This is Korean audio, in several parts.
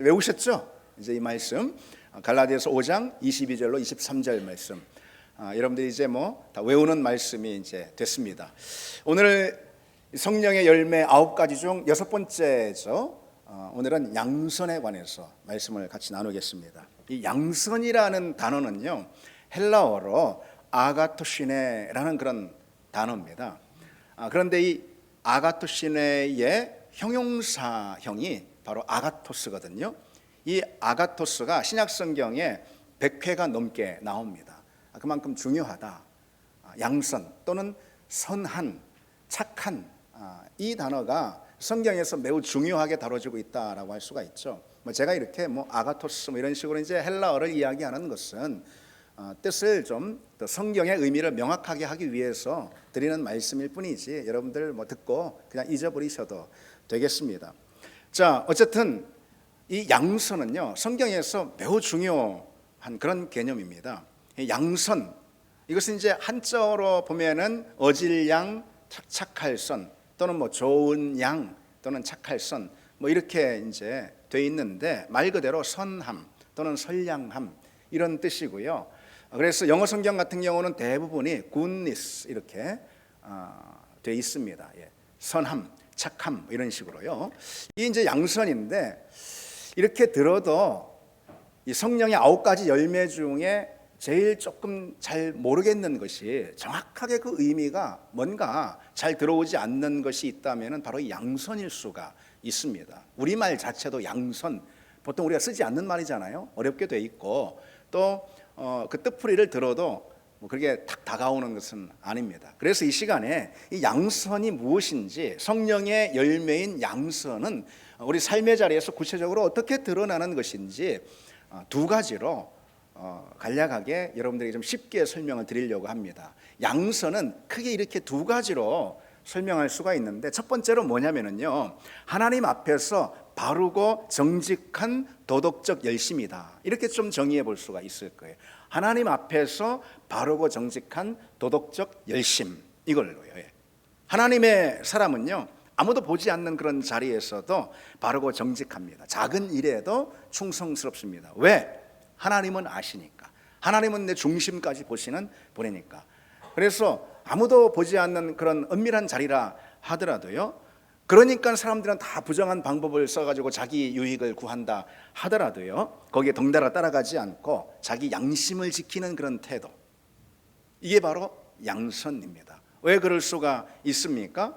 외우셨죠? 이제 이 말씀 갈라디아서 5장 22절로 23절 말씀. 여러분들이 이제 뭐 다 외우는 말씀이 이제 됐습니다. 오늘 성령의 열매 9가지 중 6번째죠. 오늘은 양선에 관해서 말씀을 같이 나누겠습니다. 이 양선이라는 단어는요, 헬라어로 아가토시네라는 그런 단어입니다. 그런데 이 아가토시네의 형용사형이 바로 아가토스거든요. 이 아가토스가 신약 성경에 100회가 넘게 나옵니다. 그만큼 중요하다. 양선 또는 선한, 착한, 이 단어가 성경에서 매우 중요하게 다뤄지고 있다라고 할 수가 있죠. 제가 이렇게 아가토스 이런 식으로 이제 헬라어를 이야기하는 것은 뜻을 좀 더 성경의 의미를 명확하게 하기 위해서 드리는 말씀일 뿐이지, 여러분들 듣고 그냥 잊어버리셔도 되겠습니다. 자, 어쨌든 이 양선은요, 성경에서 매우 중요한 그런 개념입니다. 양선, 이것은 이제 한자어로 보면은 어질양, 착할 선, 또는 좋은 양, 또는 착할 선, 이렇게 이제 돼 있는데, 말 그대로 선함 또는 선량함 이런 뜻이고요. 그래서 영어 성경 같은 경우는 대부분이 goodness 이렇게 돼 있습니다. 선함, 착함 이런 식으로요. 이게 이제 양선인데, 이렇게 들어도 이 성령의 9가지 열매 중에 제일 조금 잘 모르겠는 것이, 정확하게 그 의미가 뭔가 잘 들어오지 않는 것이 있다면 바로 이 양선일 수가 있습니다. 우리말 자체도 양선, 보통 우리가 쓰지 않는 말이잖아요. 어렵게 돼 있고, 또 그 뜻풀이를 들어도 그렇게 탁 다가오는 것은 아닙니다. 그래서 이 시간에 이 양선이 무엇인지, 성령의 열매인 양선은 우리 삶의 자리에서 구체적으로 어떻게 드러나는 것인지 두 가지로 간략하게 여러분들에게 좀 쉽게 설명을 드리려고 합니다. 양선은 크게 이렇게 두 가지로 설명할 수가 있는데, 첫 번째로 뭐냐면요, 하나님 앞에서 바르고 정직한 도덕적 열심이다. 이렇게 좀 정의해 볼 수가 있을 거예요. 하나님 앞에서 바르고 정직한 도덕적 열심, 이걸로요. 하나님의 사람은요, 아무도 보지 않는 그런 자리에서도 바르고 정직합니다. 작은 일에도 충성스럽습니다. 왜? 하나님은 아시니까. 하나님은 내 중심까지 보시는 분이니까. 그래서 아무도 보지 않는 그런 은밀한 자리라 하더라도요, 그러니까 사람들은 다 부정한 방법을 써가지고 자기 유익을 구한다 하더라도요, 거기에 덩달아 따라가지 않고 자기 양심을 지키는 그런 태도, 이게 바로 양선입니다. 왜 그럴 수가 있습니까?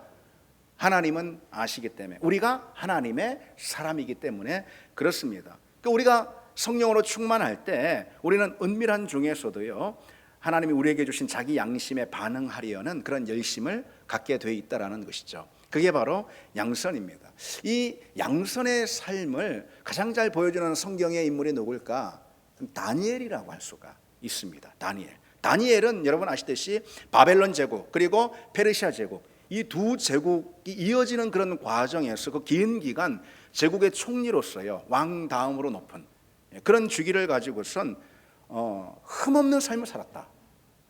하나님은 아시기 때문에, 우리가 하나님의 사람이기 때문에 그렇습니다. 그러니까 우리가 성령으로 충만할 때 우리는 은밀한 중에서도요, 하나님이 우리에게 주신 자기 양심에 반응하려는 그런 열심을 갖게 돼 있다라는 것이죠. 그게 바로 양선입니다. 이 양선의 삶을 가장 잘 보여주는 성경의 인물이 누굴까? 다니엘이라고 할 수가 있습니다. 다니엘은 여러분 아시듯이 바벨론 제국 그리고 페르시아 제국, 이 두 제국이 이어지는 그런 과정에서 그 긴 기간 제국의 총리로서요, 왕 다음으로 높은 그런 주기를 가지고선 흠없는 삶을 살았다.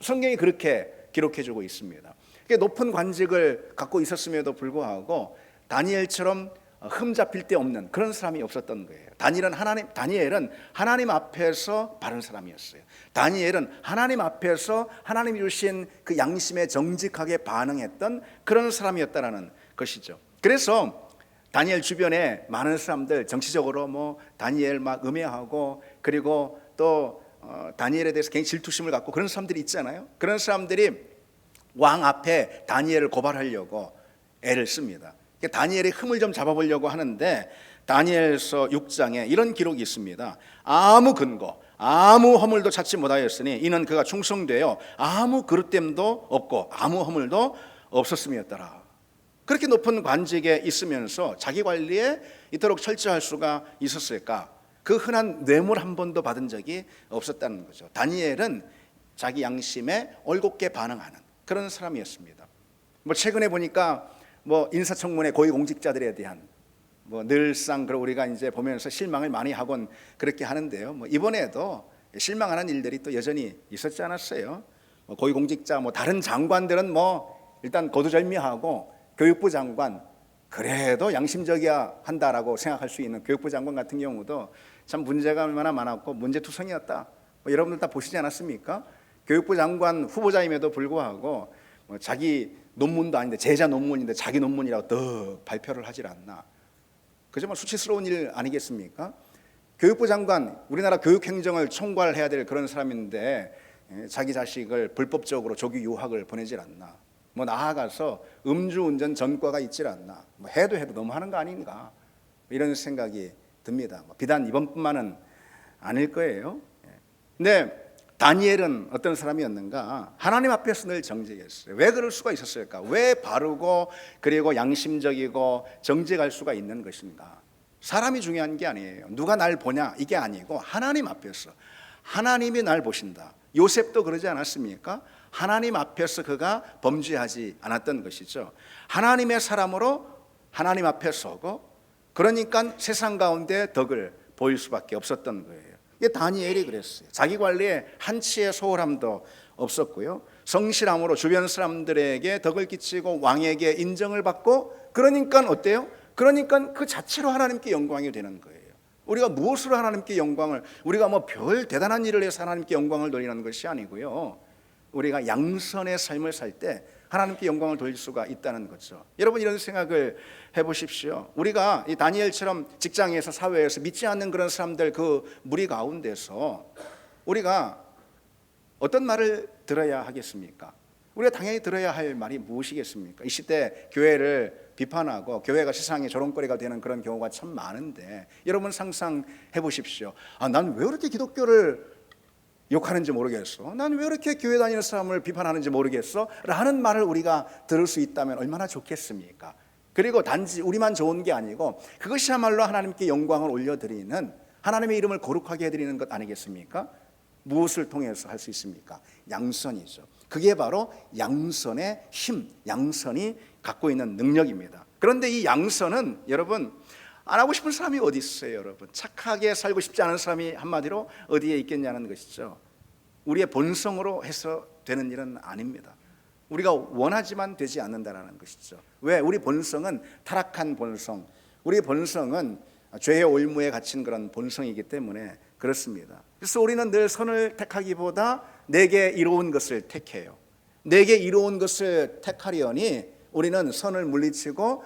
성경이 그렇게 기록해주고 있습니다. 높은 관직을 갖고 있었음에도 불구하고 다니엘처럼 흠 잡힐 데 없는 그런 사람이 없었던 거예요. 다니엘은 하나님 앞에서 바른 사람이었어요. 다니엘은 하나님 앞에서 하나님이 주신 그 양심에 정직하게 반응했던 그런 사람이었다라는 것이죠. 그래서 다니엘 주변에 많은 사람들, 정치적으로 다니엘 막 음해하고, 그리고 또 다니엘에 대해서 굉장히 질투심을 갖고 그런 사람들이 있잖아요. 그런 사람들이 왕 앞에 다니엘을 고발하려고 애를 씁니다. 다니엘의 흠을 좀 잡아보려고 하는데, 다니엘서 6장에 이런 기록이 있습니다. 아무 근거, 아무 허물도 찾지 못하였으니 이는 그가 충성되어 아무 그릇됨도 없고 아무 허물도 없었음이었더라. 그렇게 높은 관직에 있으면서 자기 관리에 이토록 철저할 수가 있었을까? 그 흔한 뇌물 한 번도 받은 적이 없었다는 거죠. 다니엘은 자기 양심에 올곧게 반응하는 그런 사람이었습니다. 최근에 보니까 인사청문회 고위공직자들에 대한 늘상 우리가 이제 보면서 실망을 많이 하곤 그렇게 하는데요. 이번에도 실망하는 일들이 또 여전히 있었지 않았어요? 고위공직자 다른 장관들은 일단 거두절미하고, 교육부 장관 그래도 양심적이야 한다라고 생각할 수 있는 교육부 장관 같은 경우도 참 문제가 얼마나 많았고 문제투성이었다. 여러분들 다 보시지 않았습니까? 교육부 장관 후보자임에도 불구하고 자기 논문도 아닌데 제자 논문인데 자기 논문이라고 더 발표를 하질 않나. 그 정말 수치스러운 일 아니겠습니까? 교육부 장관, 우리나라 교육행정을 총괄해야 될 그런 사람인데 자기 자식을 불법적으로 조기 유학을 보내질 않나. 나아가서 음주운전 전과가 있질 않나. 해도 너무하는 거 아닌가. 이런 생각이 듭니다. 비단 이번뿐만은 아닐 거예요. 근데 다니엘은 어떤 사람이었는가? 하나님 앞에서 늘 정직했어요. 왜 그럴 수가 있었을까? 왜 바르고 그리고 양심적이고 정직할 수가 있는 것인가? 사람이 중요한 게 아니에요. 누가 날 보냐 이게 아니고 하나님 앞에서 하나님이 날 보신다. 요셉도 그러지 않았습니까? 하나님 앞에서 그가 범죄하지 않았던 것이죠. 하나님의 사람으로 하나님 앞에 서고 그러니까 세상 가운데 덕을 보일 수밖에 없었던 거예요. 이게 다니엘이 그랬어요. 자기 관리에 한치의 소홀함도 없었고요. 성실함으로 주변 사람들에게 덕을 끼치고 왕에게 인정을 받고 그러니까 어때요? 그러니까 그 자체로 하나님께 영광이 되는 거예요. 우리가 무엇으로 하나님께 영광을, 우리가 별 대단한 일을 해서 하나님께 영광을 돌리는 것이 아니고요. 우리가 양선의 삶을 살 때 하나님께 영광을 돌릴 수가 있다는 거죠. 여러분 이런 생각을 해보십시오. 우리가 이 다니엘처럼 직장에서 사회에서 믿지 않는 그런 사람들 그 무리 가운데서 우리가 어떤 말을 들어야 하겠습니까? 우리가 당연히 들어야 할 말이 무엇이겠습니까? 이 시대 교회를 비판하고 교회가 세상의 조롱거리가 되는 그런 경우가 참 많은데 여러분 상상해 보십시오. 난 왜 그렇게 기독교를 욕하는지 모르겠어. 난 왜 이렇게 교회 다니는 사람을 비판하는지 모르겠어. 라는 말을 우리가 들을 수 있다면 얼마나 좋겠습니까? 그리고 단지 우리만 좋은 게 아니고 그것이야말로 하나님께 영광을 올려드리는, 하나님의 이름을 거룩하게 해드리는 것 아니겠습니까? 무엇을 통해서 할 수 있습니까? 양선이죠. 그게 바로 양선의 힘, 양선이 갖고 있는 능력입니다. 그런데 이 양선은 여러분 안 하고 싶은 사람이 어디 있어요, 여러분? 착하게 살고 싶지 않은 사람이 한마디로 어디에 있겠냐는 것이죠. 우리의 본성으로 해서 되는 일은 아닙니다. 우리가 원하지만 되지 않는다라는 것이죠. 왜? 우리 본성은 타락한 본성, 우리 본성은 죄의 올무에 갇힌 그런 본성이기 때문에 그렇습니다. 그래서 우리는 늘 선을 택하기보다 내게 이로운 것을 택해요. 내게 이로운 것을 택하려니 우리는 선을 물리치고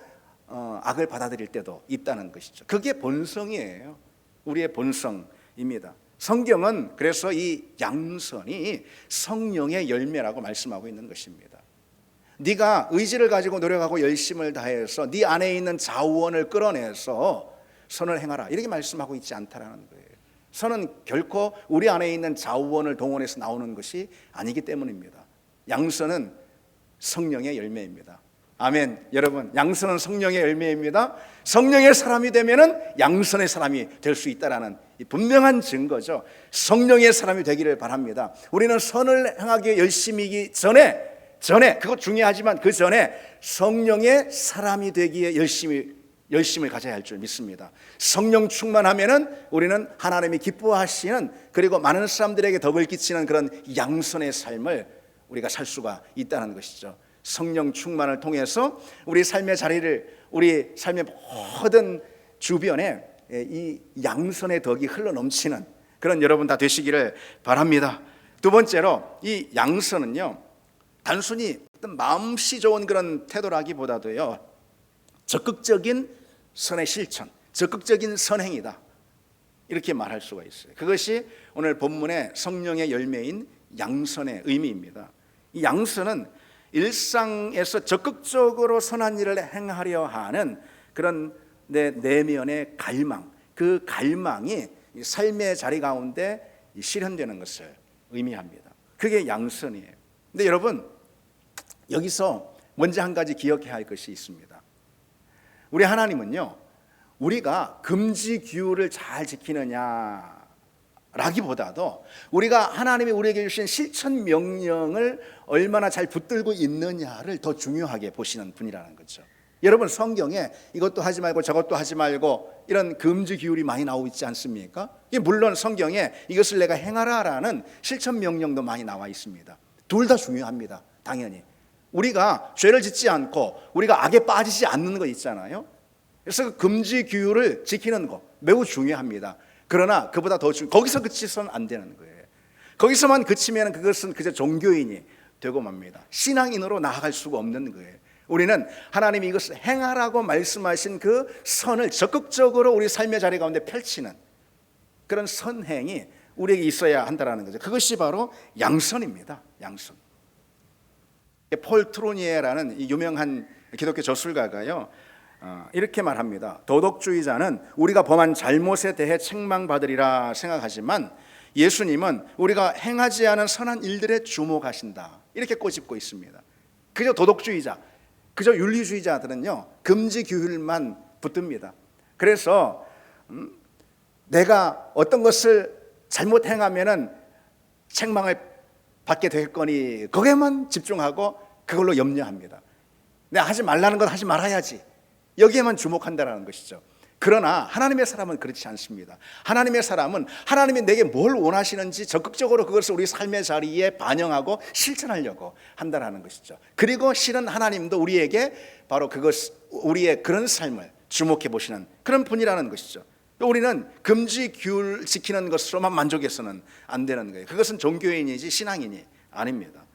악을 받아들일 때도 있다는 것이죠. 그게 본성이에요. 우리의 본성입니다. 성경은 그래서 이 양선이 성령의 열매라고 말씀하고 있는 것입니다. 네가 의지를 가지고 노력하고 열심을 다해서 네 안에 있는 자원을 끌어내서 선을 행하라 이렇게 말씀하고 있지 않다라는 거예요. 선은 결코 우리 안에 있는 자원을 동원해서 나오는 것이 아니기 때문입니다. 양선은 성령의 열매입니다. 아멘. 여러분, 양선은 성령의 열매입니다. 성령의 사람이 되면은 양선의 사람이 될 수 있다라는 분명한 증거죠. 성령의 사람이 되기를 바랍니다. 우리는 선을 행하기 열심이기 전에 그것 중요하지만 그 전에 성령의 사람이 되기에 열심을 가져야 할 줄 믿습니다. 성령 충만하면은 우리는 하나님이 기뻐하시는, 그리고 많은 사람들에게 덕을 끼치는 그런 양선의 삶을 우리가 살 수가 있다는 것이죠. 성령 충만을 통해서 우리 삶의 자리를, 우리 삶의 모든 주변에 이 양선의 덕이 흘러넘치는 그런 여러분 다 되시기를 바랍니다. 두 번째로 이 양선은요, 단순히 어떤 마음씨 좋은 그런 태도라기보다도요, 적극적인 선의 실천, 적극적인 선행이다 이렇게 말할 수가 있어요. 그것이 오늘 본문의 성령의 열매인 양선의 의미입니다. 이 양선은 일상에서 적극적으로 선한 일을 행하려 하는 그런 내 내면의 갈망, 그 갈망이 삶의 자리 가운데 실현되는 것을 의미합니다. 그게 양선이에요. 근데 여러분, 여기서 먼저 한 가지 기억해야 할 것이 있습니다. 우리 하나님은요, 우리가 금지 규율을 잘 지키느냐 라기보다도 우리가 하나님이 우리에게 주신 실천 명령을 얼마나 잘 붙들고 있느냐를 더 중요하게 보시는 분이라는 거죠. 여러분, 성경에 이것도 하지 말고 저것도 하지 말고 이런 금지 규율이 많이 나오고 있지 않습니까? 물론 성경에 이것을 내가 행하라라는 실천 명령도 많이 나와 있습니다. 둘 다 중요합니다. 당연히 우리가 죄를 짓지 않고 우리가 악에 빠지지 않는 거 있잖아요. 그래서 그 금지 규율을 지키는 거 매우 중요합니다. 그러나 그보다 더 거기서 그치서는 안 되는 거예요. 거기서만 그치면 그것은 그저 종교인이 되고 맙니다. 신앙인으로 나아갈 수가 없는 거예요. 우리는 하나님이 이것을 행하라고 말씀하신 그 선을 적극적으로 우리 삶의 자리 가운데 펼치는 그런 선행이 우리에게 있어야 한다는 거죠. 그것이 바로 양선입니다. 양선. 폴 트로니에라는 이 유명한 기독교 저술가가요, 이렇게 말합니다. 도덕주의자는 우리가 범한 잘못에 대해 책망받으리라 생각하지만 예수님은 우리가 행하지 않은 선한 일들에 주목하신다, 이렇게 꼬집고 있습니다. 그저 도덕주의자, 그저 윤리주의자들은요 금지 규율만 붙듭니다. 그래서 내가 어떤 것을 잘못 행하면은 책망을 받게 되겠거니 거기에만 집중하고 그걸로 염려합니다. 내가 하지 말라는 건 하지 말아야지, 여기에만 주목한다는 것이죠. 그러나 하나님의 사람은 그렇지 않습니다. 하나님의 사람은 하나님이 내게 뭘 원하시는지 적극적으로 그것을 우리 삶의 자리에 반영하고 실천하려고 한다는 것이죠. 그리고 실은 하나님도 우리에게 바로 우리의 그런 삶을 주목해 보시는 그런 분이라는 것이죠. 우리는 금지 규율 지키는 것으로만 만족해서는 안 되는 거예요. 그것은 종교인이지 신앙인이 아닙니다.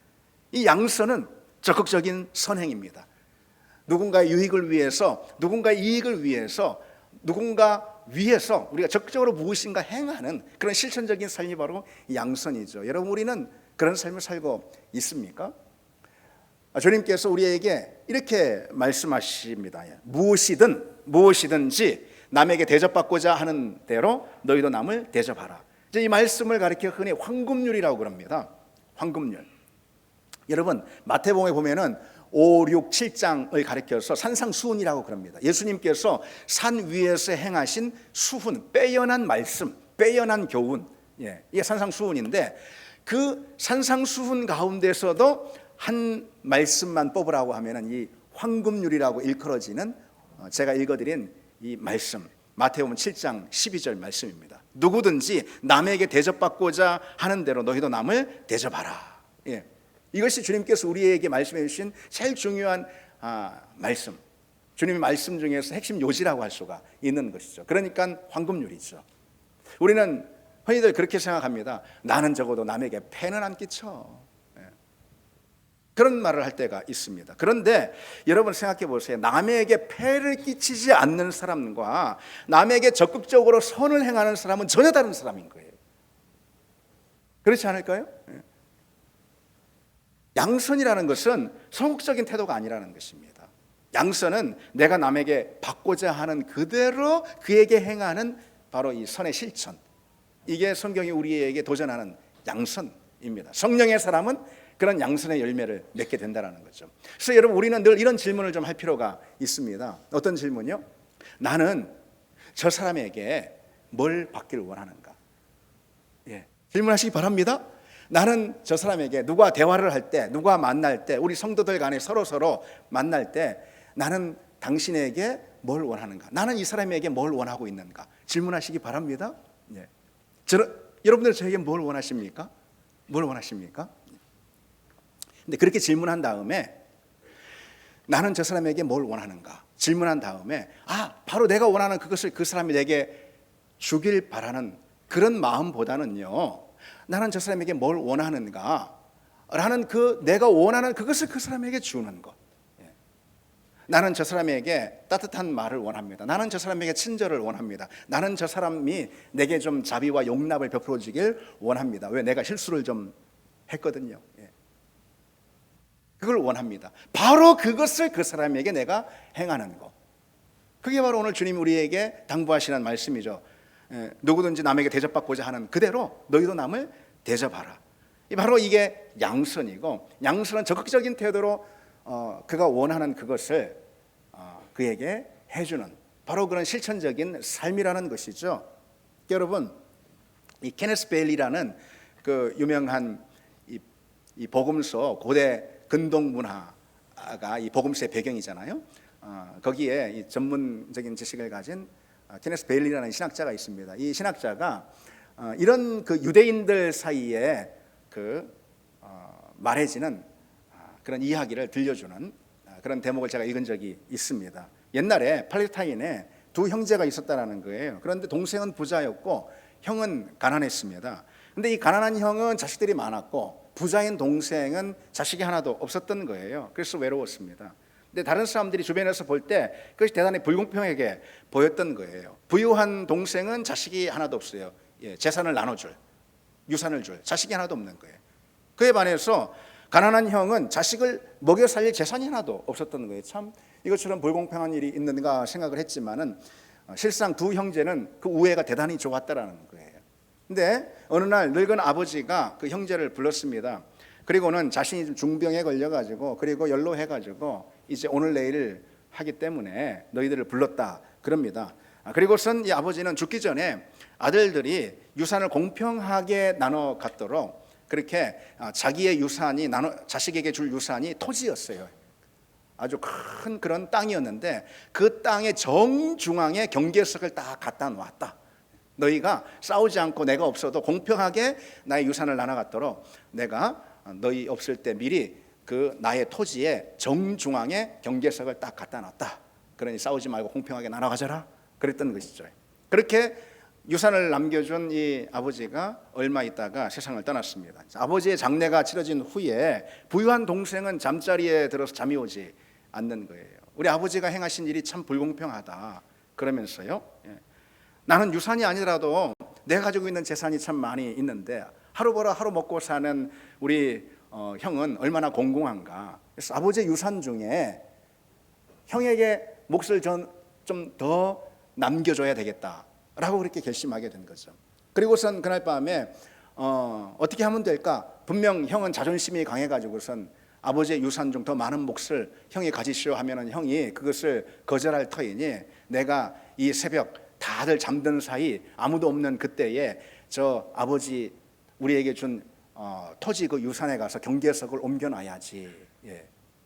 이 양선은 적극적인 선행입니다. 누군가의 유익을 위해서, 누군가의 이익을 위해서, 누군가 위해서 우리가 적극적으로 무엇인가 행하는 그런 실천적인 삶이 바로 양선이죠. 여러분, 우리는 그런 삶을 살고 있습니까? 주님께서 우리에게 이렇게 말씀하십니다. 무엇이든지 남에게 대접받고자 하는 대로 너희도 남을 대접하라. 이제 이 말씀을 가리켜 흔히 황금률이라고 그럽니다. 황금률. 여러분, 마태복음에 보면은 5, 6, 7장을 가리켜서 산상수훈이라고 그럽니다. 예수님께서 산 위에서 행하신 수훈, 빼어난 말씀, 빼어난 교훈, 이게 산상수훈인데 그 산상수훈 가운데서도 한 말씀만 뽑으라고 하면은 이 황금률이라고 일컬어지는 제가 읽어드린 이 말씀, 마태복음 7장 12절 말씀입니다. 누구든지 남에게 대접받고자 하는 대로 너희도 남을 대접하라. 이것이 주님께서 우리에게 말씀해 주신 제일 중요한 말씀, 주님의 말씀 중에서 핵심 요지라고 할 수가 있는 것이죠. 그러니까 황금률이죠. 우리는 흔히들 그렇게 생각합니다. 나는 적어도 남에게 폐는 안 끼쳐, 그런 말을 할 때가 있습니다. 그런데 여러분 생각해 보세요. 남에게 폐를 끼치지 않는 사람과 남에게 적극적으로 선을 행하는 사람은 전혀 다른 사람인 거예요. 그렇지 않을까요? 양선이라는 것은 소극적인 태도가 아니라는 것입니다. 양선은 내가 남에게 받고자 하는 그대로 그에게 행하는 바로 이 선의 실천, 이게 성경이 우리에게 도전하는 양선입니다. 성령의 사람은 그런 양선의 열매를 맺게 된다는 거죠. 그래서 여러분, 우리는 늘 이런 질문을 좀 할 필요가 있습니다. 어떤 질문이요? 나는 저 사람에게 뭘 받기를 원하는가? 질문하시기 바랍니다. 나는 저 사람에게 누가 대화를 할 때, 누가 만날 때, 우리 성도들 간에 서로 만날 때 나는 당신에게 뭘 원하는가? 나는 이 사람에게 뭘 원하고 있는가? 질문하시기 바랍니다. 여러분들 저에게 뭘 원하십니까? 뭘 원하십니까? 근데 그렇게 질문한 다음에 나는 저 사람에게 뭘 원하는가? 질문한 다음에 바로 내가 원하는 그것을 그 사람이 내게 주길 바라는 그런 마음보다는요, 나는 저 사람에게 뭘 원하는가? 라는 내가 원하는 그것을 그 사람에게 주는 것. 나는 저 사람에게 따뜻한 말을 원합니다. 나는 저 사람에게 친절을 원합니다. 나는 저 사람이 내게 좀 자비와 용납을 베풀어 주길 원합니다. 왜? 내가 실수를 좀 했거든요. 그걸 원합니다. 바로 그것을 그 사람에게 내가 행하는 것. 그게 바로 오늘 주님 우리에게 당부하시는 말씀이죠. 누구든지 남에게 대접받고자 하는 그대로 너희도 남을 대접하라. 바로 이게 양선이고, 양선은 적극적인 태도로 그가 원하는 그것을 그에게 해주는 바로 그런 실천적인 삶이라는 것이죠. 여러분, 이 케네스 베일리라는 그 유명한 이 복음서, 고대 근동 문화가 이 복음서의 배경이잖아요. 거기에 이 전문적인 지식을 가진 케네스 베일리라는 신학자가 있습니다. 이 신학자가 이런 그 유대인들 사이에 말해지는 그런 이야기를 들려주는 그런 대목을 제가 읽은 적이 있습니다. 옛날에 팔레스타인에 두 형제가 있었다는 거예요. 그런데 동생은 부자였고 형은 가난했습니다. 근데 이 가난한 형은 자식들이 많았고 부자인 동생은 자식이 하나도 없었던 거예요. 그래서 외로웠습니다. 근데 다른 사람들이 주변에서 볼 때 그것이 대단히 불공평하게 보였던 거예요. 부유한 동생은 자식이 하나도 없어요. 재산을 나눠줄, 유산을 줄 자식이 하나도 없는 거예요. 그에 반해서 가난한 형은 자식을 먹여 살릴 재산이 하나도 없었던 거예요. 참 이것처럼 불공평한 일이 있는가 생각을 했지만은 실상 두 형제는 그 우애가 대단히 좋았다라는 거예요. 근데 어느 날 늙은 아버지가 그 형제를 불렀습니다. 그리고는 자신이 좀 중병에 걸려가지고 그리고 연로해가지고 이제 오늘 내일 하기 때문에 너희들을 불렀다 그럽니다. 그리고선 이 아버지는 죽기 전에 아들들이 유산을 공평하게 나눠 갖도록 그렇게 자기의 유산이 자식에게 줄 유산이 토지였어요. 아주 큰 그런 땅이었는데 그 땅의 정중앙에 경계석을 딱 갖다 놓았다. 너희가 싸우지 않고 내가 없어도 공평하게 나의 유산을 나눠 갖도록 내가 너희 없을 때 미리 그 나의 토지의 정중앙에 경계석을 딱 갖다 놨다. 그러니 싸우지 말고 공평하게 나눠 가져라 그랬던 것이죠. 그렇게 유산을 남겨준 이 아버지가 얼마 있다가 세상을 떠났습니다. 아버지의 장례가 치러진 후에 부유한 동생은 잠자리에 들어서 잠이 오지 않는 거예요. 우리 아버지가 행하신 일이 참 불공평하다 그러면서요, 나는 유산이 아니라도 내가 가지고 있는 재산이 참 많이 있는데 하루 벌어 하루 먹고 사는 우리 형은 얼마나 공공한가. 그래서 아버지의 유산 중에 형에게 몫을 좀 더 남겨줘야 되겠다라고 그렇게 결심하게 된 거죠. 그리고선 그날 밤에 어떻게 하면 될까? 분명 형은 자존심이 강해가지고선 아버지의 유산 중 더 많은 몫을 형이 가지시오 하면은 형이 그것을 거절할 터이니 내가 이 새벽 다들 잠든 사이 아무도 없는 그때에 저 아버지 우리에게 준 토지 그 유산에 가서 경계석을 옮겨놔야지.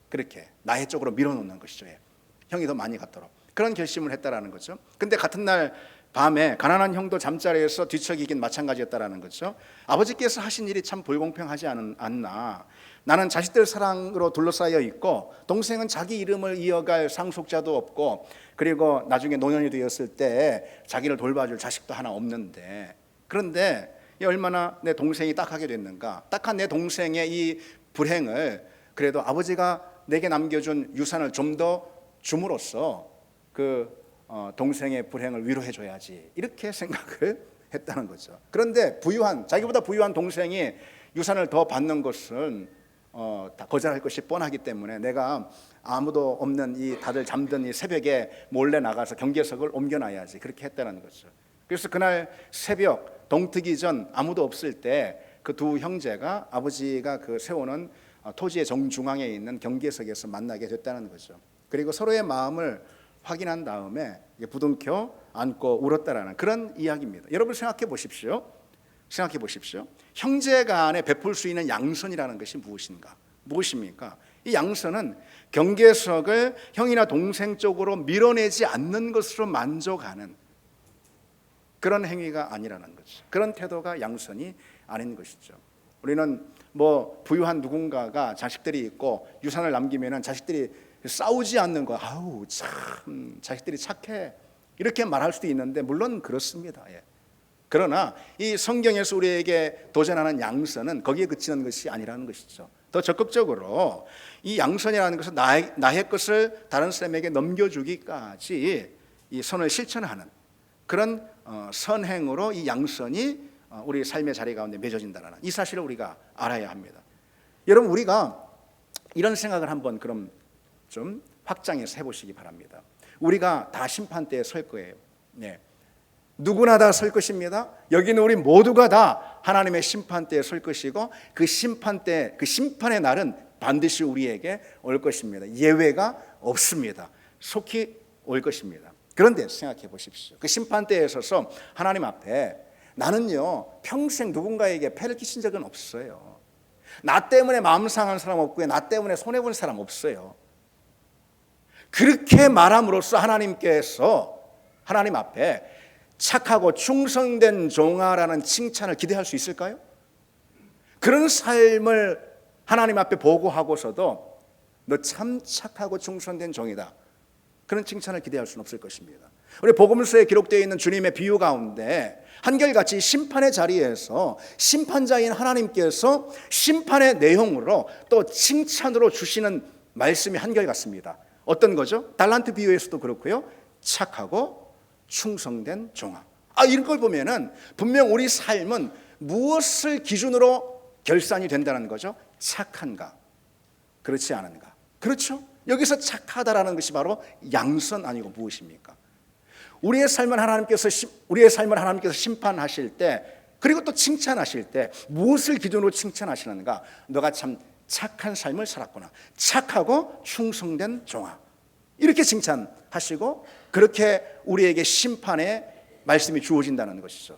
그렇게 나의 쪽으로 밀어놓는 것이죠. 형이 더 많이 갖도록 그런 결심을 했다라는 거죠. 근데 같은 날 밤에 가난한 형도 잠자리에서 뒤척이긴 마찬가지였다라는 거죠. 아버지께서 하신 일이 참 불공평하지 않나. 나는 자식들 사랑으로 둘러싸여 있고 동생은 자기 이름을 이어갈 상속자도 없고 그리고 나중에 노년이 되었을 때 자기를 돌봐줄 자식도 하나 없는데 그런데 얼마나 내 동생이 딱하게 됐는가. 딱한 내 동생의 이 불행을 그래도 아버지가 내게 남겨준 유산을 좀 더 줌으로써 그 동생의 불행을 위로해줘야지 이렇게 생각을 했다는 거죠. 그런데 자기보다 부유한 동생이 유산을 더 받는 것은 다 거절할 것이 뻔하기 때문에 내가 아무도 없는 이 다들 잠든 이 새벽에 몰래 나가서 경계석을 옮겨놔야지 그렇게 했다는 거죠. 그래서 그날 새벽 동트기 전 아무도 없을 때 그 두 형제가 아버지가 그 세우는 토지의 정중앙에 있는 경계석에서 만나게 됐다는 거죠. 그리고 서로의 마음을 확인한 다음에 부둥켜 안고 울었다라는 그런 이야기입니다. 여러분 생각해 보십시오. 형제 간에 베풀 수 있는 양선이라는 것이 무엇입니까? 이 양선은 경계석을 형이나 동생 쪽으로 밀어내지 않는 것으로 만족하는 그런 행위가 아니라는 거죠. 그런 태도가 양선이 아닌 것이죠. 우리는 뭐 부유한 누군가가 자식들이 있고 유산을 남기면은 자식들이 싸우지 않는 거, 아우 참 자식들이 착해 이렇게 말할 수도 있는데 물론 그렇습니다. 그러나 이 성경에서 우리에게 도전하는 양선은 거기에 그치는 것이 아니라는 것이죠. 더 적극적으로 이 양선이라는 것은 나의 것을 다른 사람에게 넘겨주기까지 이 선을 실천하는 그런 선행으로 이 양선이 우리 삶의 자리 가운데 맺어진다는 이 사실을 우리가 알아야 합니다. 여러분 우리가 이런 생각을 한번 그럼 좀 확장해서 해보시기 바랍니다. 우리가 다 심판대에 설 거예요. 누구나 다 설 것입니다. 여기는 우리 모두가 다 하나님의 심판대에 설 것이고 그 심판의 날은 반드시 우리에게 올 것입니다. 예외가 없습니다. 속히 올 것입니다. 그런데 생각해 보십시오. 그 심판대에 서서 하나님 앞에 나는요 평생 누군가에게 폐를 끼친 적은 없어요. 나 때문에 마음 상한 사람 없고요, 나 때문에 손해본 사람 없어요. 그렇게 말함으로써 하나님께서 하나님 앞에 착하고 충성된 종아라는 칭찬을 기대할 수 있을까요? 그런 삶을 하나님 앞에 보고하고서도 너 참 착하고 충성된 종이다. 그런 칭찬을 기대할 수는 없을 것입니다. 우리 복음서에 기록되어 있는 주님의 비유 가운데 한결같이 심판의 자리에서 심판자인 하나님께서 심판의 내용으로 또 칭찬으로 주시는 말씀이 한결같습니다. 어떤 거죠? 달란트 비유에서도 그렇고요. 착하고 충성된 종아. 이런 걸 보면은 분명 우리 삶은 무엇을 기준으로 결산이 된다는 거죠? 착한가? 그렇지 않은가? 그렇죠? 여기서 착하다라는 것이 바로 양선 아니고 무엇입니까? 우리의 삶을 하나님께서 심판하실 때, 그리고 또 칭찬하실 때 무엇을 기준으로 칭찬하시는가? 너가 참 착한 삶을 살았구나. 착하고 충성된 종아. 이렇게 칭찬하시고 그렇게 우리에게 심판의 말씀이 주어진다는 것이죠.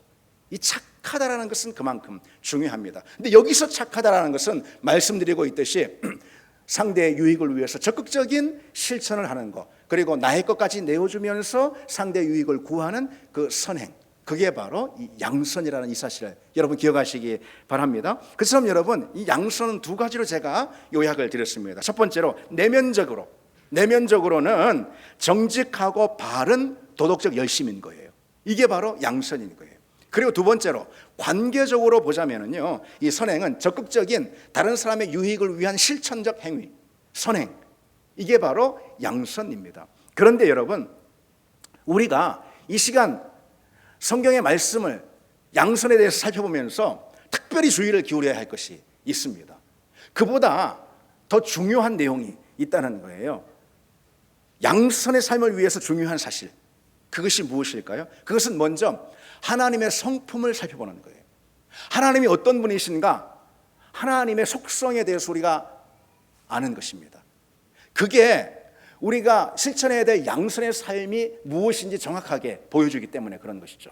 이 착하다라는 것은 그만큼 중요합니다. 근데 여기서 착하다라는 것은 말씀드리고 있듯이 상대의 유익을 위해서 적극적인 실천을 하는 것, 그리고 나의 것까지 내어주면서 상대의 유익을 구하는 그 선행, 그게 바로 이 양선이라는 이 사실을 여러분 기억하시기 바랍니다. 그처럼 여러분, 이 양선은 두 가지로 제가 요약을 드렸습니다. 첫 번째로 내면적으로는 정직하고 바른 도덕적 열심인 거예요. 이게 바로 양선인 거예요. 그리고 두 번째로 관계적으로 보자면은요, 이 선행은 적극적인 다른 사람의 유익을 위한 실천적 행위, 선행, 이게 바로 양선입니다. 그런데 여러분, 우리가 이 시간 성경의 말씀을 양선에 대해서 살펴보면서 특별히 주의를 기울여야 할 것이 있습니다. 그보다 더 중요한 내용이 있다는 거예요. 양선의 삶을 위해서 중요한 사실, 그것이 무엇일까요? 그것은 먼저 하나님의 성품을 살펴보는 거예요. 하나님이 어떤 분이신가? 하나님의 속성에 대해서 우리가 아는 것입니다. 그게 우리가 실천해야 될 양선의 삶이 무엇인지 정확하게 보여주기 때문에 그런 것이죠.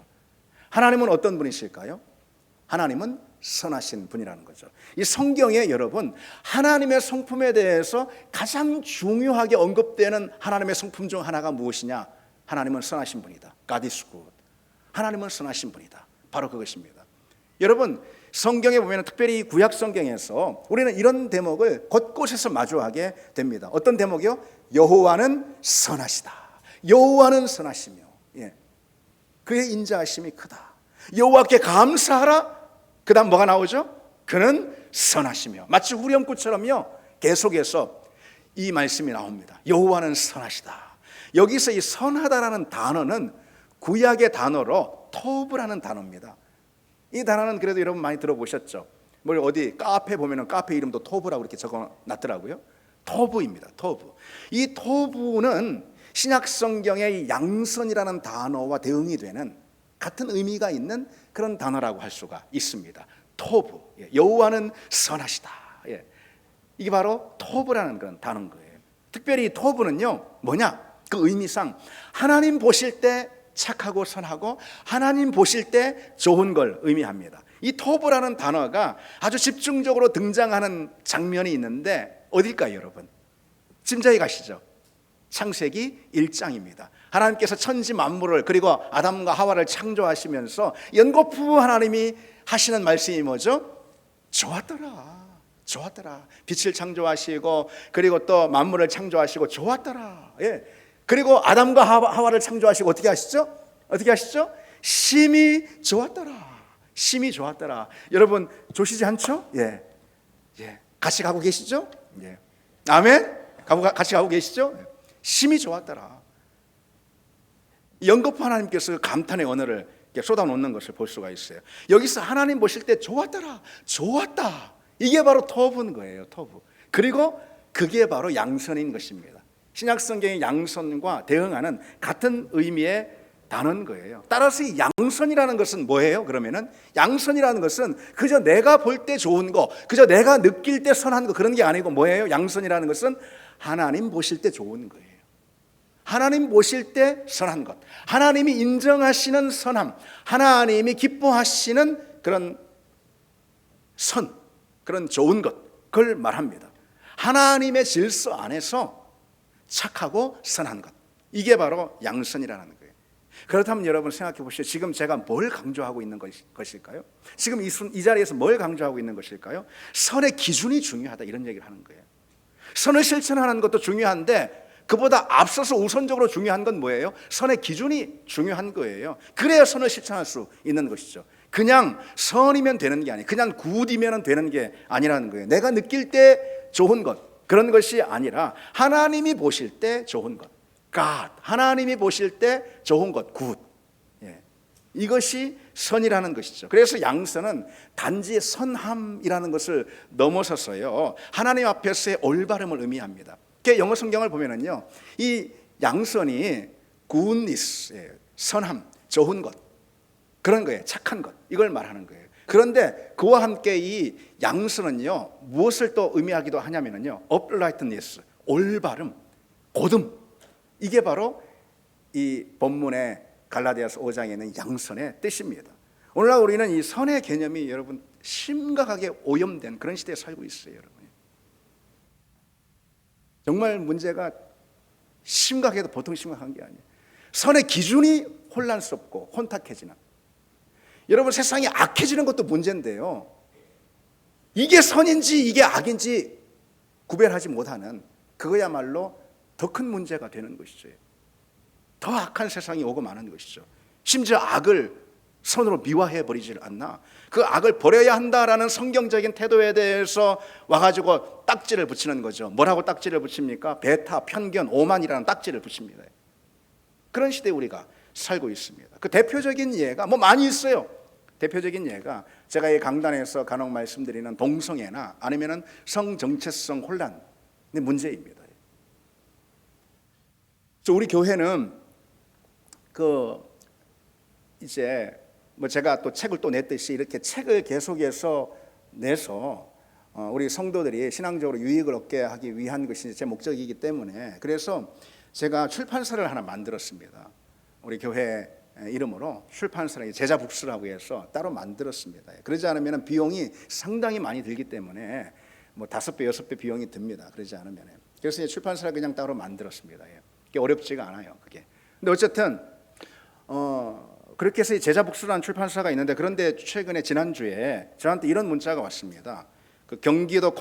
하나님은 어떤 분이실까요? 하나님은 선하신 분이라는 거죠. 이 성경에 여러분, 하나님의 성품에 대해서 가장 중요하게 언급되는 하나님의 성품 중 하나가 무엇이냐? 하나님은 선하신 분이다. God is good. 하나님은 선하신 분이다. 바로 그것입니다. 여러분, 성경에 보면 특별히 구약 성경에서 우리는 이런 대목을 곳곳에서 마주하게 됩니다. 어떤 대목이요? 여호와는 선하시다. 여호와는 선하시며, 그의 인자하심이 크다. 여호와께 감사하라. 그 다음 뭐가 나오죠? 그는 선하시며. 마치 후렴구처럼요, 계속해서 이 말씀이 나옵니다. 여호와는 선하시다. 여기서 이 선하다라는 단어는 구약의 단어로 토브라는 단어입니다. 이 단어는 그래도 여러분 많이 들어보셨죠? 뭘 어디 카페 보면은 카페 이름도 토브라고 이렇게 적어놨더라고요. 토브입니다. 토브. 이 토브는 신약 성경의 양선이라는 단어와 대응이 되는 같은 의미가 있는 그런 단어라고 할 수가 있습니다. 토브. 여호와는 선하시다. 이게 바로 토브라는 그런 단어인 거예요. 특별히 이 토브는요, 뭐냐? 그 의미상 하나님 보실 때 착하고 선하고 하나님 보실 때 좋은 걸 의미합니다. 이 토브라는 단어가 아주 집중적으로 등장하는 장면이 있는데 어딜까요, 여러분? 짐작이 가시죠? 창세기 1장입니다. 하나님께서 천지 만물을 그리고 아담과 하와를 창조하시면서 연거푸 하나님이 하시는 말씀이 뭐죠? 좋았더라. 좋았더라. 빛을 창조하시고 그리고 또 만물을 창조하시고 좋았더라. 그리고 아담과 하와를 창조하시고 어떻게 하시죠? 어떻게 하시죠? 심히 좋았더라. 심히 좋았더라. 여러분 좋으시지 않죠? 같이 가고 계시죠? 아멘. 같이 가고 계시죠? 심히 좋았더라. 연거푸 하나님께서 감탄의 언어를 쏟아놓는 것을 볼 수가 있어요. 여기서 하나님 보실 때 좋았더라. 좋았다. 이게 바로 토브인 거예요. 토브. 그리고 그게 바로 양선인 것입니다. 신약 성경의 양선과 대응하는 같은 의미의 단어인 거예요. 따라서 이 양선이라는 것은 뭐예요? 그러면은 양선이라는 것은 그저 내가 볼 때 좋은 거, 그저 내가 느낄 때 선한 거, 그런 게 아니고 뭐예요? 양선이라는 것은 하나님 보실 때 좋은 거예요. 하나님 보실 때 선한 것, 하나님이 인정하시는 선함, 하나님이 기뻐하시는 그런 선, 그런 좋은 것, 그걸 말합니다. 하나님의 질서 안에서 착하고 선한 것, 이게 바로 양선이라는 거예요. 그렇다면 여러분 생각해 보시죠. 지금 제가 뭘 강조하고 있는 것일까요? 지금 이 자리에서 뭘 강조하고 있는 것일까요? 선의 기준이 중요하다, 이런 얘기를 하는 거예요. 선을 실천하는 것도 중요한데 그보다 앞서서 우선적으로 중요한 건 뭐예요? 선의 기준이 중요한 거예요. 그래야 선을 실천할 수 있는 것이죠. 그냥 선이면 되는 게 아니에요. 그냥 굿이면 되는 게 아니라는 거예요. 내가 느낄 때 좋은 것, 그런 것이 아니라 하나님이 보실 때 좋은 것, God, 하나님이 보실 때 좋은 것, 굿. 이것이 선이라는 것이죠. 그래서 양선은 단지 선함이라는 것을 넘어서서요, 하나님 앞에서의 올바름을 의미합니다. 영어 성경을 보면은요, 이 양선이 goodness, 선함, 좋은 것, 그런 거예요. 착한 것, 이걸 말하는 거예요. 그런데 그와 함께 이 양선은요, 무엇을 또 의미하기도 하냐면요, uprightness, 올바름, 곧음. 이게 바로 이 본문의 갈라디아서 5장에 있는 양선의 뜻입니다. 오늘날 우리는 이 선의 개념이 여러분 심각하게 오염된 그런 시대에 살고 있어요, 여러분. 정말 문제가 심각해도 보통 심각한 게 아니에요. 선의 기준이 혼란스럽고 혼탁해지는, 여러분 세상이 악해지는 것도 문제인데요, 이게 선인지 이게 악인지 구별하지 못하는, 그거야말로 더 큰 문제가 되는 것이죠. 더 악한 세상이 오고 마는 것이죠. 심지어 악을 선으로 미화해버리질 않나. 그 악을 버려야 한다라는 성경적인 태도에 대해서 와가지고 딱지를 붙이는 거죠. 뭐라고 딱지를 붙입니까? 배타, 편견, 오만이라는 딱지를 붙입니다. 그런 시대에 우리가 살고 있습니다. 그 대표적인 예가 뭐 많이 있어요. 대표적인 예가 제가 이 강단에서 간혹 말씀드리는 동성애나 아니면은 성정체성 혼란의 문제입니다. 우리 교회는 이제 뭐 제가 또 책을 또 냈듯이 이렇게 책을 계속해서 내서 우리 성도들이 신앙적으로 유익을 얻게 하기 위한 것이 제 목적이기 때문에, 그래서 제가 출판사를 하나 만들었습니다. 우리 교회 이름으로 출판사를, 제자북스라고 해서 따로 만들었습니다. 그러지 않으면 비용이 상당히 많이 들기 때문에 뭐 5배, 6배 비용이 듭니다. 그러지 않으면. 그래서 출판사를 그냥 따로 만들었습니다. 그게 어렵지가 않아요, 그게. 근데 어쨌든 그렇게 해서 제자북스라는 출판사가 있는데, 그런데 최근에 지난주에 저한테 이런 문자가 왔습니다. 그 경기도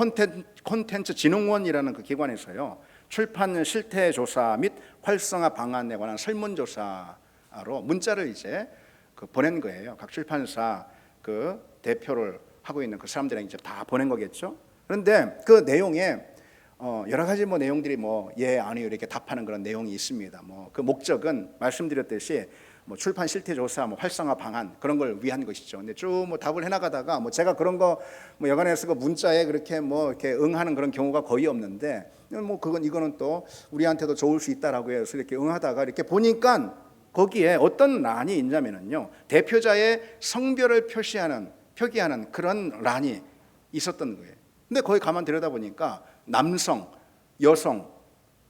콘텐츠 진흥원이라는 그 기관에서요, 출판 실태 조사 및 활성화 방안에 관한 설문조사로 문자를 이제 보낸 거예요. 각 출판사 그 대표를 하고 있는 그 사람들에게 이제 다 보낸 거겠죠. 그런데 그 내용에 여러 가지 뭐 내용들이 뭐 예, 아니요 이렇게 답하는 그런 내용이 있습니다. 뭐 그 목적은 말씀드렸듯이 뭐 출판 실태 조사, 뭐 활성화 방안, 그런 걸 위한 것이죠. 근데 쭉 뭐 답을 해나가다가 뭐 제가 그런 거 뭐 여간에서 그 문자에 그렇게 뭐 이렇게 응하는 그런 경우가 거의 없는데, 뭐 이거는 또 우리한테도 좋을 수 있다라고 해서 이렇게 응하다가 이렇게 보니까 거기에 어떤 란이 있냐면은요, 대표자의 성별을 표기하는 그런 란이 있었던 거예요. 근데 거기 가만 들여다 보니까 남성, 여성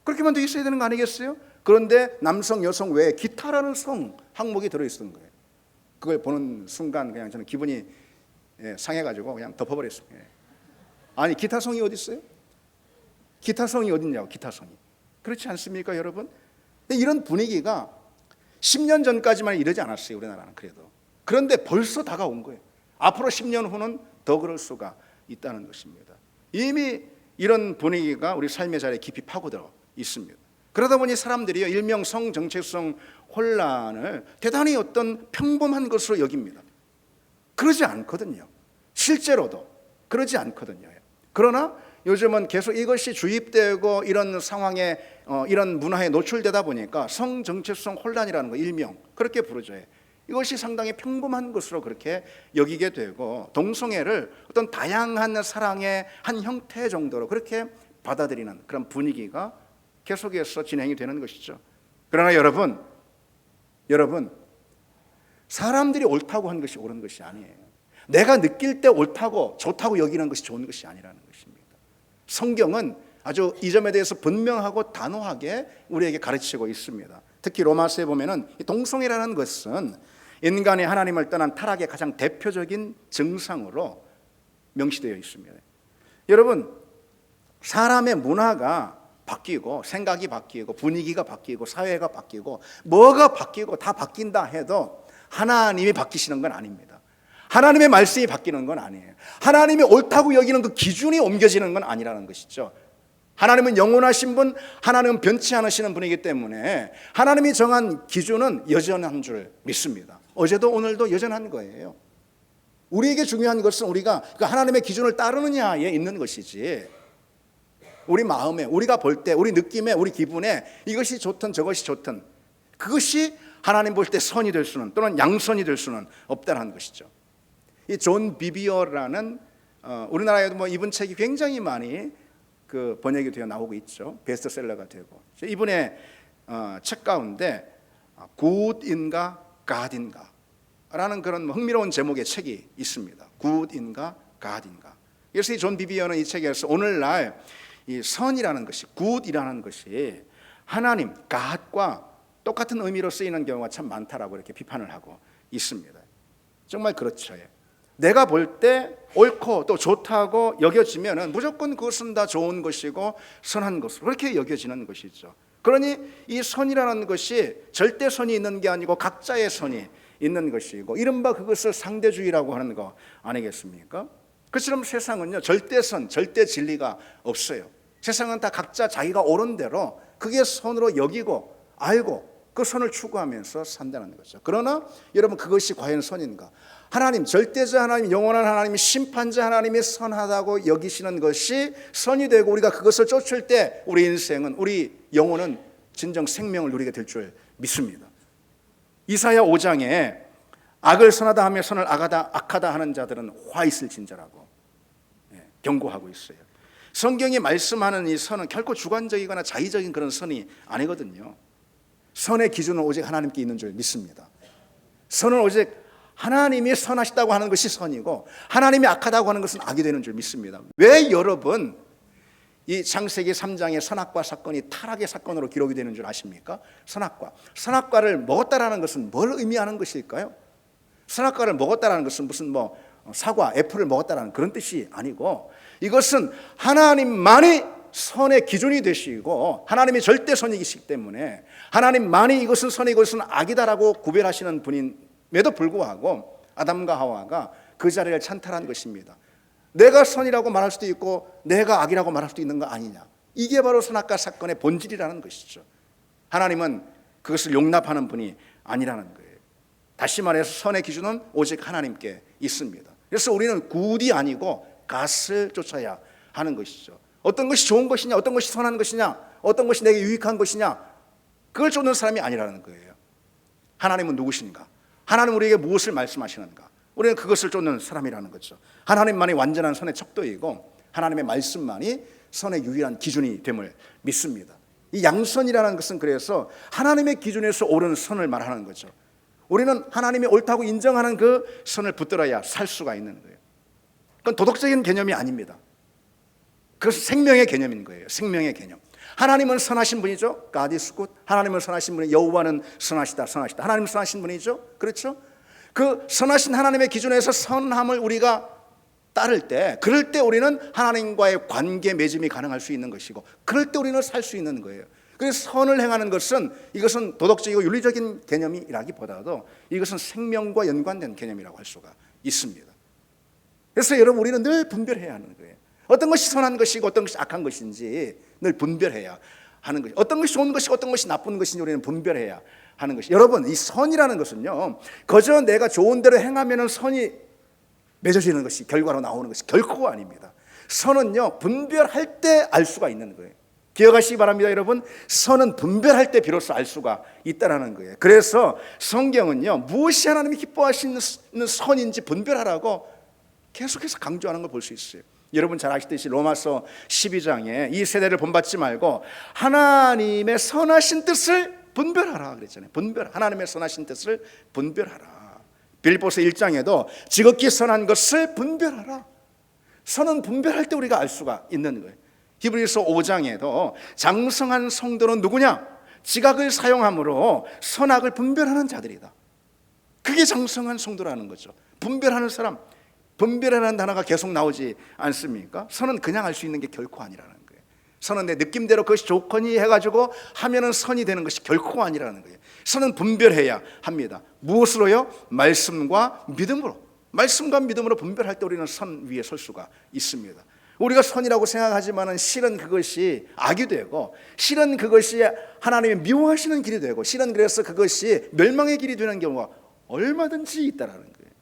그렇게만 돼 있어야 되는 거 아니겠어요? 그런데 남성, 여성 외에 기타라는 성 항목이 들어있었던 거예요. 그걸 보는 순간 그냥 저는 기분이 상해가지고 그냥 덮어버렸습니다. 아니 기타성이 어디 있어요? 기타성이 어딨냐고, 기타성이. 그렇지 않습니까, 여러분? 근데 이런 분위기가 10년 전까지만 이러지 않았어요, 우리나라는. 그런데 벌써 다가온 거예요. 앞으로 10년 후는 더 그럴 수가 있다는 것입니다. 이미 이런 분위기가 우리 삶의 자리에 깊이 파고들어 있습니다. 그러다 보니 사람들이 일명 성정체성 혼란을 대단히 어떤 평범한 것으로 여깁니다. 그러지 않거든요. 실제로도 그러지 않거든요. 그러나 요즘은 계속 이것이 주입되고 이런 상황에 이런 문화에 노출되다 보니까 성정체성 혼란이라는 거, 일명 그렇게 부르죠. 이것이 상당히 평범한 것으로 그렇게 여기게 되고, 동성애를 어떤 다양한 사랑의 한 형태 정도로 그렇게 받아들이는 그런 분위기가 계속해서 진행이 되는 것이죠. 그러나 여러분, 사람들이 옳다고 한 것이 옳은 것이 아니에요. 내가 느낄 때 옳다고 좋다고 여기는 것이 좋은 것이 아니라는 것입니다. 성경은 아주 이 점에 대해서 분명하고 단호하게 우리에게 가르치고 있습니다. 특히 로마서에 보면은 동성애라는 것은 인간이 하나님을 떠난 타락의 가장 대표적인 증상으로 명시되어 있습니다. 여러분, 사람의 문화가 바뀌고 생각이 바뀌고 분위기가 바뀌고 사회가 바뀌고 뭐가 바뀌고 다 바뀐다 해도 하나님이 바뀌시는 건 아닙니다. 하나님의 말씀이 바뀌는 건 아니에요. 하나님이 옳다고 여기는 그 기준이 옮겨지는 건 아니라는 것이죠. 하나님은 영원하신 분, 하나님은 변치 않으시는 분이기 때문에 하나님이 정한 기준은 여전한 줄 믿습니다. 어제도 오늘도 여전한 거예요. 우리에게 중요한 것은 우리가 그 하나님의 기준을 따르느냐에 있는 것이지, 우리 마음에, 우리가 볼 때, 우리 느낌에, 우리 기분에 이것이 좋든 저것이 좋든 그것이 하나님 볼 때 선이 될 수는, 또는 양선이 될 수는 없다는 것이죠. 이 존 비비어라는 우리나라에도 뭐 이분 책이 굉장히 많이 그 번역이 되어 나오고 있죠. 베스트셀러가 되고, 이분의 책 가운데 굿인가 갓인가 라는 그런 흥미로운 제목의 책이 있습니다. 굿인가 갓인가. 그래서 이 존 비비어는 이 책에서 오늘날 이 선이라는 것이, 굿이라는 것이 하나님, 갓과 똑같은 의미로 쓰이는 경우가 참 많다라고 이렇게 비판을 하고 있습니다. 정말 그렇죠. 내가 볼 때 옳고 또 좋다고 여겨지면은 무조건 그것은 다 좋은 것이고 선한 것으로 그렇게 여겨지는 것이죠. 그러니 이 선이라는 것이 절대 선이 있는 게 아니고 각자의 선이 있는 것이고, 이른바 그것을 상대주의라고 하는 거 아니겠습니까? 그처럼 세상은요, 절대선, 절대 진리가 없어요. 세상은 다 각자 자기가 옳은 대로 그게 선으로 여기고 알고 그 선을 추구하면서 산다는 거죠. 그러나 여러분, 그것이 과연 선인가? 하나님, 절대자 하나님, 영원한 하나님, 심판자 하나님이 선하다고 여기시는 것이 선이 되고 우리가 그것을 쫓을 때 우리 인생은, 우리 영혼은 진정 생명을 누리게 될 줄 믿습니다. 이사야 5장에 악을 선하다 하며 선을 악하다 하는 자들은 화 있을진저라고 경고하고 있어요. 성경이 말씀하는 이 선은 결코 주관적이거나 자의적인 그런 선이 아니거든요. 선의 기준은 오직 하나님께 있는 줄 믿습니다. 선은 오직 하나님이 선하시다고 하는 것이 선이고 하나님이 악하다고 하는 것은 악이 되는 줄 믿습니다. 왜 여러분 이 창세기 3장의 선악과 사건이 타락의 사건으로 기록이 되는 줄 아십니까? 선악과를 먹었다라는 것은 뭘 의미하는 것일까요? 선악과를 먹었다라는 것은 무슨 뭐 사과, 애플을 먹었다라는 그런 뜻이 아니고, 이것은 하나님만이 선의 기준이 되시고 하나님이 절대 선이시기 때문에 하나님만이 이것은 선이고 이것은 악이다라고 구별하시는 분임에도 불구하고 아담과 하와가 그 자리를 찬탈한 것입니다. 내가 선이라고 말할 수도 있고 내가 악이라고 말할 수도 있는 거 아니냐. 이게 바로 선악과 사건의 본질이라는 것이죠. 하나님은 그것을 용납하는 분이 아니라는 거예요. 다시 말해서 선의 기준은 오직 하나님께 있습니다. 그래서 우리는 굿이 아니고 갓을 쫓아야 하는 것이죠. 어떤 것이 좋은 것이냐, 어떤 것이 선한 것이냐, 어떤 것이 내게 유익한 것이냐, 그걸 쫓는 사람이 아니라는 거예요. 하나님은 누구신가? 하나님 우리에게 무엇을 말씀하시는가? 우리는 그것을 쫓는 사람이라는 거죠. 하나님만이 완전한 선의 척도이고 하나님의 말씀만이 선의 유일한 기준이 됨을 믿습니다. 이 양선이라는 것은 그래서 하나님의 기준에서 옳은 선을 말하는 거죠. 우리는 하나님이 옳다고 인정하는 그 선을 붙들어야 살 수가 있는 거예요. 그건 도덕적인 개념이 아닙니다. 그것은 생명의 개념인 거예요. 생명의 개념. 하나님은 선하신 분이죠. God is good. 하나님은 선하신 분이, 여호와는 선하시다. 하나님은 선하신 분이죠. 그렇죠? 그 선하신 하나님의 기준에서 선함을 우리가 따를 때, 그럴 때 우리는 하나님과의 관계 맺음이 가능할 수 있는 것이고, 그럴 때 우리는 살 수 있는 거예요. 그래서 선을 행하는 것은, 이것은 도덕적이고 윤리적인 개념이라기보다도 이것은 생명과 연관된 개념이라고 할 수가 있습니다. 그래서 여러분, 우리는 늘 분별해야 하는 거예요. 어떤 것이 선한 것이고 어떤 것이 악한 것인지 늘 분별해야 하는 것이, 어떤 것이 좋은 것이고 어떤 것이 나쁜 것인지 우리는 분별해야 하는 것이. 여러분, 이 선이라는 것은요, 그저 내가 좋은 대로 행하면 선이 맺어지는 것이, 결과로 나오는 것이 결코 아닙니다. 선은요, 분별할 때 알 수가 있는 거예요. 기억하시기 바랍니다, 여러분. 선은 분별할 때 비로소 알 수가 있다는 거예요. 그래서 성경은요, 무엇이 하나님이 기뻐하시는 선인지 분별하라고 계속해서 강조하는 걸 볼 수 있어요. 여러분 잘 아시듯이 로마서 12장에 이 세대를 본받지 말고 하나님의 선하신 뜻을 분별하라 그랬잖아요. 하나님의 선하신 뜻을 분별하라. 빌립보서 1장에도 지극히 선한 것을 분별하라. 선은 분별할 때 우리가 알 수가 있는 거예요. 히브리서 5장에도 장성한 성도는 누구냐? 지각을 사용함으로 선악을 분별하는 자들이다. 그게 장성한 성도라는 거죠. 분별하는 사람. 분별하는 단어가 계속 나오지 않습니까? 선은 그냥 할 수 있는 게 결코 아니라는 거예요. 선은 내 느낌대로 그것이 좋거니 해가지고 하면은 선이 되는 것이 결코 아니라는 거예요. 선은 분별해야 합니다. 무엇으로요? 말씀과 믿음으로. 말씀과 믿음으로 분별할 때 우리는 선 위에 설 수가 있습니다. 우리가 선이라고 생각하지만은 실은 그것이 악이 되고, 실은 그것이 하나님이 미워하시는 길이 되고, 실은 그래서 그것이 멸망의 길이 되는 경우가 얼마든지 있다라는 거예요.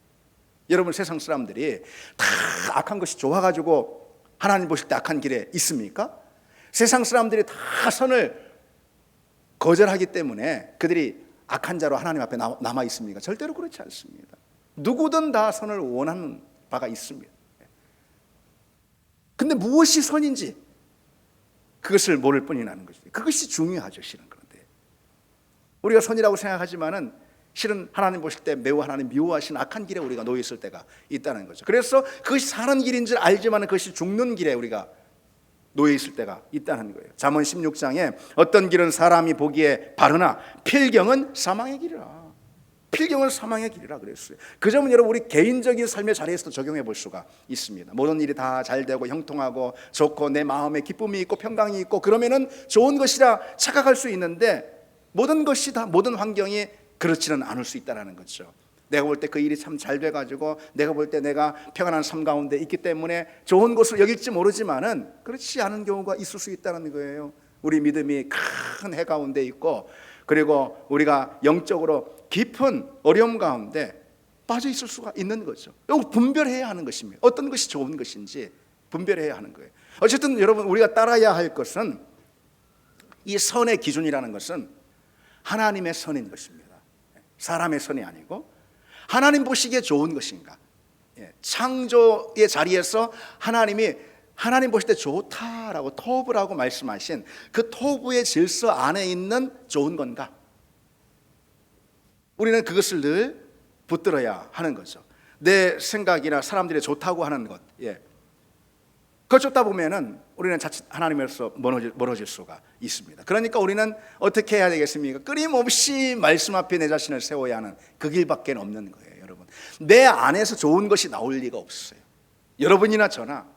여러분, 세상 사람들이 다 악한 것이 좋아가지고 하나님 보실 때 악한 길에 있습니까? 세상 사람들이 다 선을 거절하기 때문에 그들이 악한 자로 하나님 앞에 남아 있습니까? 절대로 그렇지 않습니다. 누구든 다 선을 원하는 바가 있습니다. 근데 무엇이 선인지 그것을 모를 뿐이라는 것이죠. 그것이 중요하죠, 실은. 그런데 우리가 선이라고 생각하지만은 실은 하나님 보실 때 매우 하나님 미워하시는 악한 길에 우리가 놓여 있을 때가 있다는 거죠. 그래서 그것이 사는 길인 줄 알지만은 그것이 죽는 길에 우리가 놓여 있을 때가 있다는 거예요. 잠언 16장에 어떤 길은 사람이 보기에 바르나 필경은 사망의 길이라. 필경은 사망의 길이라 그랬어요. 그 점은 여러분 우리 개인적인 삶의 자리에서도 적용해 볼 수가 있습니다. 모든 일이 다 잘 되고 형통하고 좋고 내 마음에 기쁨이 있고 평강이 있고 그러면은 좋은 것이라 착각할 수 있는데, 모든 것이 다, 모든 환경이 그렇지는 않을 수 있다는 거죠. 내가 볼 때 그 일이 참 잘 돼가지고 내가 볼 때 내가 평안한 삶 가운데 있기 때문에 좋은 것으로 여길지 모르지만은 그렇지 않은 경우가 있을 수 있다는 거예요. 우리 믿음이 큰 해 가운데 있고, 그리고 우리가 영적으로 깊은 어려움 가운데 빠져 있을 수가 있는 거죠. 이거 분별해야 하는 것입니다. 어떤 것이 좋은 것인지 분별해야 하는 거예요. 어쨌든 여러분, 우리가 따라야 할 것은, 이 선의 기준이라는 것은 하나님의 선인 것입니다. 사람의 선이 아니고 하나님 보시기에 좋은 것인가. 창조의 자리에서 하나님 보실 때 좋다라고 토부라고 말씀하신 그 토부의 질서 안에 있는 좋은 건가? 우리는 그것을 늘 붙들어야 하는 거죠. 내 생각이나 사람들이 좋다고 하는 것, 그걸 쫓다 보면은 우리는 자칫 하나님에서 멀어질 수가 있습니다. 그러니까 우리는 어떻게 해야 되겠습니까? 끊임없이 말씀 앞에 내 자신을 세워야 하는 그 길밖에 없는 거예요. 여러분, 내 안에서 좋은 것이 나올 리가 없어요. 여러분이나 저나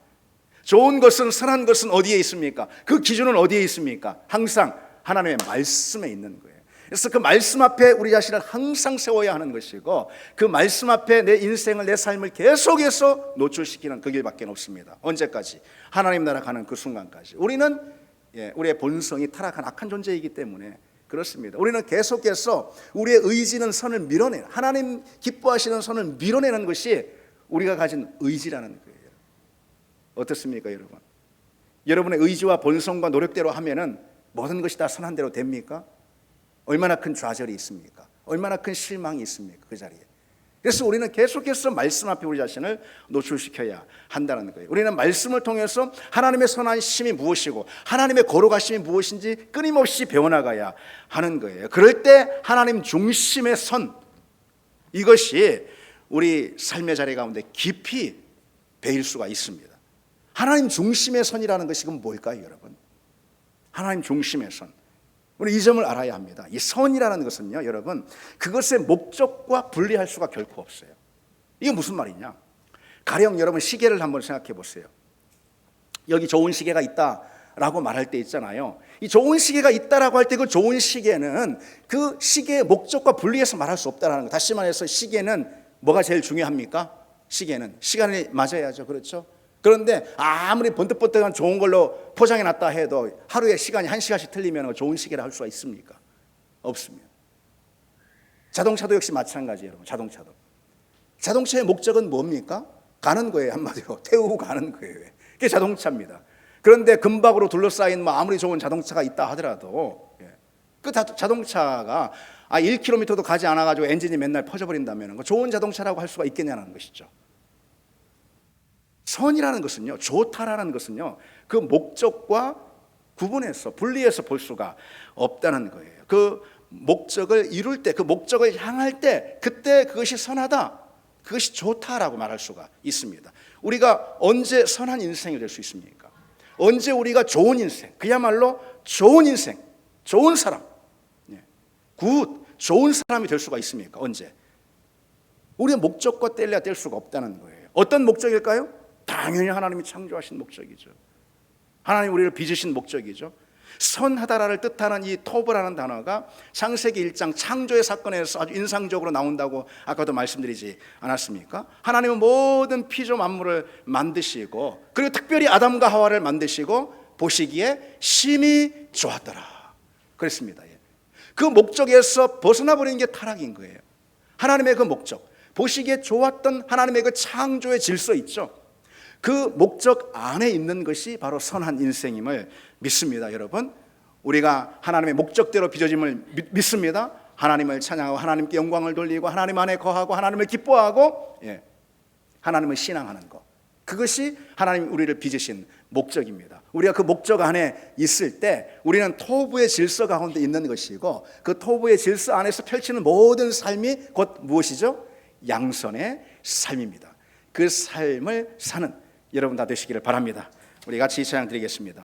좋은 것은, 선한 것은 어디에 있습니까? 그 기준은 어디에 있습니까? 항상 하나님의 말씀에 있는 거예요. 그래서 그 말씀 앞에 우리 자신을 항상 세워야 하는 것이고, 그 말씀 앞에 내 인생을, 내 삶을 계속해서 노출시키는 그 길밖에 없습니다. 언제까지? 하나님 나라 가는 그 순간까지. 우리는 우리의 본성이 타락한 악한 존재이기 때문에 그렇습니다. 우리는 계속해서 우리의 의지는 선을 밀어내는, 하나님 기뻐하시는 선을 밀어내는 것이 우리가 가진 의지라는 거예요. 어떻습니까, 여러분? 여러분의 의지와 본성과 노력대로 하면은 모든 것이 다 선한 대로 됩니까? 얼마나 큰 좌절이 있습니까? 얼마나 큰 실망이 있습니까? 그 자리에. 그래서 우리는 계속해서 말씀 앞에 우리 자신을 노출시켜야 한다는 거예요. 우리는 말씀을 통해서 하나님의 선하심이 무엇이고 하나님의 거룩하심이 무엇인지 끊임없이 배워나가야 하는 거예요. 그럴 때 하나님 중심의 선, 이것이 우리 삶의 자리 가운데 깊이 배일 수가 있습니다. 하나님 중심의 선이라는 것이 그럼 뭘까요, 여러분? 하나님 중심의 선. 우리 이 점을 알아야 합니다. 이 선이라는 것은요, 여러분, 그것의 목적과 분리할 수가 결코 없어요. 이게 무슨 말이냐? 가령 여러분 시계를 한번 생각해 보세요. 여기 좋은 시계가 있다라고 말할 때 있잖아요. 이 좋은 시계가 있다라고 할 때 그 좋은 시계는 그 시계의 목적과 분리해서 말할 수 없다라는 거. 다시 말해서 시계는 뭐가 제일 중요합니까? 시계는 시간이 맞아야죠, 그렇죠? 그런데 아무리 번뜩번뜩한 좋은 걸로 포장해놨다 해도 하루에 시간이 1시간씩 틀리면 좋은 시계를 할 수가 있습니까? 없습니다. 자동차도 역시 마찬가지예요. 여러분, 자동차의 목적은 뭡니까? 가는 거예요. 한마디로 태우고 가는 거예요. 그게 자동차입니다. 그런데 금박으로 둘러싸인 아무리 좋은 자동차가 있다 하더라도 그 자동차가 1km도 가지 않아가지고 엔진이 맨날 퍼져버린다면 좋은 자동차라고 할 수가 있겠냐는 것이죠. 선이라는 것은요, 좋다라는 것은요, 그 목적과 구분해서 분리해서 볼 수가 없다는 거예요. 그 목적을 이룰 때, 그 목적을 향할 때, 그때 그것이 선하다, 그것이 좋다라고 말할 수가 있습니다. 우리가 언제 선한 인생이 될 수 있습니까? 언제 우리가 좋은 인생, 그야말로 좋은 인생, 좋은 사람, 좋은 사람이 될 수가 있습니까? 언제? 우리의 목적과 뗄래야 뗄 수가 없다는 거예요. 어떤 목적일까요? 당연히 하나님이 창조하신 목적이죠. 하나님 우리를 빚으신 목적이죠. 선하다라를 뜻하는 이 토브라는 단어가 창세기 1장 창조의 사건에서 아주 인상적으로 나온다고 아까도 말씀드리지 않았습니까? 하나님은 모든 피조 만물을 만드시고, 그리고 특별히 아담과 하와를 만드시고 보시기에 심히 좋았더라 그랬습니다. 그 목적에서 벗어나 버리는 게 타락인 거예요. 하나님의 그 목적, 보시기에 좋았던 하나님의 그 창조의 질서 있죠. 그 목적 안에 있는 것이 바로 선한 인생임을 믿습니다. 여러분, 우리가 하나님의 목적대로 빚어짐을 믿습니다. 하나님을 찬양하고 하나님께 영광을 돌리고 하나님 안에 거하고 하나님을 기뻐하고, 하나님을 신앙하는 것, 그것이 하나님 우리를 빚으신 목적입니다. 우리가 그 목적 안에 있을 때 우리는 토부의 질서 가운데 있는 것이고, 그 토부의 질서 안에서 펼치는 모든 삶이 곧 무엇이죠? 양선의 삶입니다. 그 삶을 사는 여러분 다 되시기를 바랍니다. 우리 같이 찬양 드리겠습니다.